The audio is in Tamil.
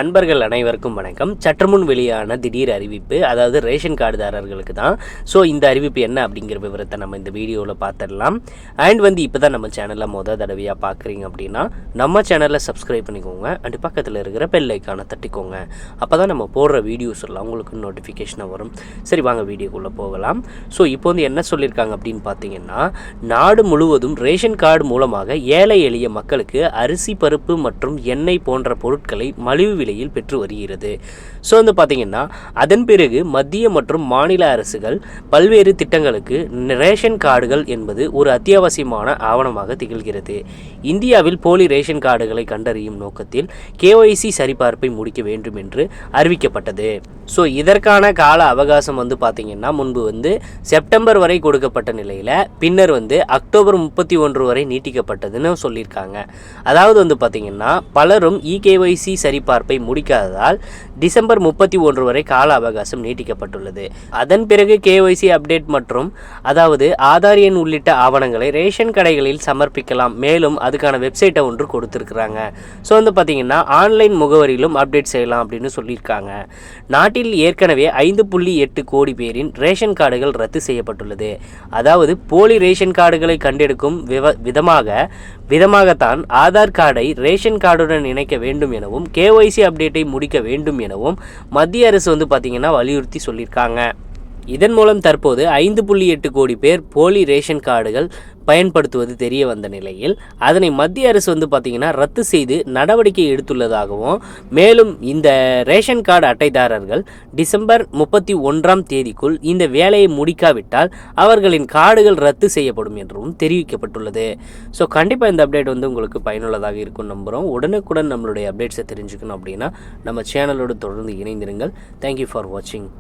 நண்பர்கள் அனைவருக்கும் வணக்கம். சற்றுமுன் வெளியான திடீர் அறிவிப்பு, அதாவது ரேஷன் கார்டுதாரர்களுக்கு தான். ஸோ இந்த அறிவிப்பு என்ன அப்படிங்கிற விவரத்தை நம்ம இந்த வீடியோவில் பார்த்துடலாம். அண்ட் இப்போ தான் நம்ம சேனலில் தடவையாக பார்க்குறீங்க அப்படின்னா நம்ம சேனலில் சப்ஸ்கிரைப் பண்ணிக்கோங்க. அண்ட் பக்கத்தில் இருக்கிற பெல் ஐக்கானை தட்டிக்கோங்க. அப்போ தான் நம்ம போடுற வீடியோஸ் எல்லாம் உங்களுக்கு நோட்டிஃபிகேஷனாக வரும். சரி, வாங்க வீடியோக்குள்ளே போகலாம். ஸோ இப்போ என்ன சொல்லியிருக்காங்க அப்படின்னு பார்த்தீங்கன்னா, நாடு முழுவதும் ரேஷன் கார்டு மூலமாக ஏழை எளிய மக்களுக்கு அரிசி, பருப்பு மற்றும் எண்ணெய் போன்ற பொருட்களை மலிவு விலையில் பெற்று வருகிறது. ஸோ பார்த்தீங்கன்னா, அதன் பிறகு மத்திய மற்றும் மாநில அரசுகள் பல்வேறு திட்டங்களுக்கு ரேஷன் கார்டுகள் என்பது ஒரு அத்தியாவசியமான ஆவணமாக திகழ்கிறது. இந்தியாவில் போலி ரேஷன் கார்டுகளை கண்டறியும் நோக்கத்தில் KYC சரிபார்ப்பை முடிக்க வேண்டும் என்று அறிவிக்கப்பட்டது. ஸோ இதற்கான கால அவகாசம் பார்த்தீங்கன்னா முன்பு செப்டம்பர் வரை கொடுக்கப்பட்ட நிலையில் பின்னர் அக்டோபர் 31 வரை நீட்டிக்கப்பட்டதுன்னு சொல்லியிருக்காங்க. அதாவது பார்த்தீங்கன்னா, பலரும் KYC சரிபார்ப்பை முடிக்காததால் டிசம்பர் 31 வரை கால அவகாசம் நீட்டிக்கப்பட்டுள்ளது. அதன் பிறகு KYC அப்டேட் மற்றும் அதாவது ஆதார் எண் உள்ளிட்ட ஆவணங்களை ரேஷன் கடைகளில் சமர்ப்பிக்கலாம். மேலும் அதுக்கான வெப்சைட்டை ஒன்று கொடுத்துருக்குறாங்க. ஸோ பார்த்தீங்கன்னா, ஆன்லைன் முகவரியிலும் அப்டேட் செய்யலாம் அப்படின்னு சொல்லியிருக்காங்க. நாட்டில் ஏற்கனவே 5.8 கோடி பேரின் ரேஷன் கார்டுகள் ரத்து செய்யப்பட்டுள்ளது. அதாவது போலி ரேஷன் கார்டுகளை கண்டெடுக்கும் விதமாகத்தான் ஆதார் கார்டை ரேஷன் கார்டுடன் இணைக்க வேண்டும் எனவும் KYC அப்டேட்டை முடிக்க வேண்டும் எனவும் மத்திய அரசு பார்த்தீங்கன்னா வலியுறுத்தி சொல்லியிருக்காங்க. இதன் மூலம் தற்போது 5.8 கோடி பேர் போலி ரேஷன் கார்டுகள் பயன்படுத்துவது தெரிய வந்த நிலையில் அதனை மத்திய அரசு பார்த்தீங்கன்னா ரத்து செய்து நடவடிக்கை எடுத்துள்ளதாகவும், மேலும் இந்த ரேஷன் கார்டு அட்டைதாரர்கள் டிசம்பர் 31ஆம் தேதிக்குள் இந்த வேலையை முடிக்காவிட்டால் அவர்களின் கார்டுகள் ரத்து செய்யப்படும் என்றும் தெரிவிக்கப்பட்டுள்ளது. ஸோ கண்டிப்பாக இந்த அப்டேட் உங்களுக்கு பயனுள்ளதாக இருக்கும் நம்புகிறோம். உடனுக்குடன் நம்மளுடைய அப்டேட்ஸை தெரிஞ்சுக்கணும் அப்படின்னா நம்ம சேனலோடு தொடர்ந்து இணைந்திருங்கள். தேங்க்யூ ஃபார் வாட்சிங்.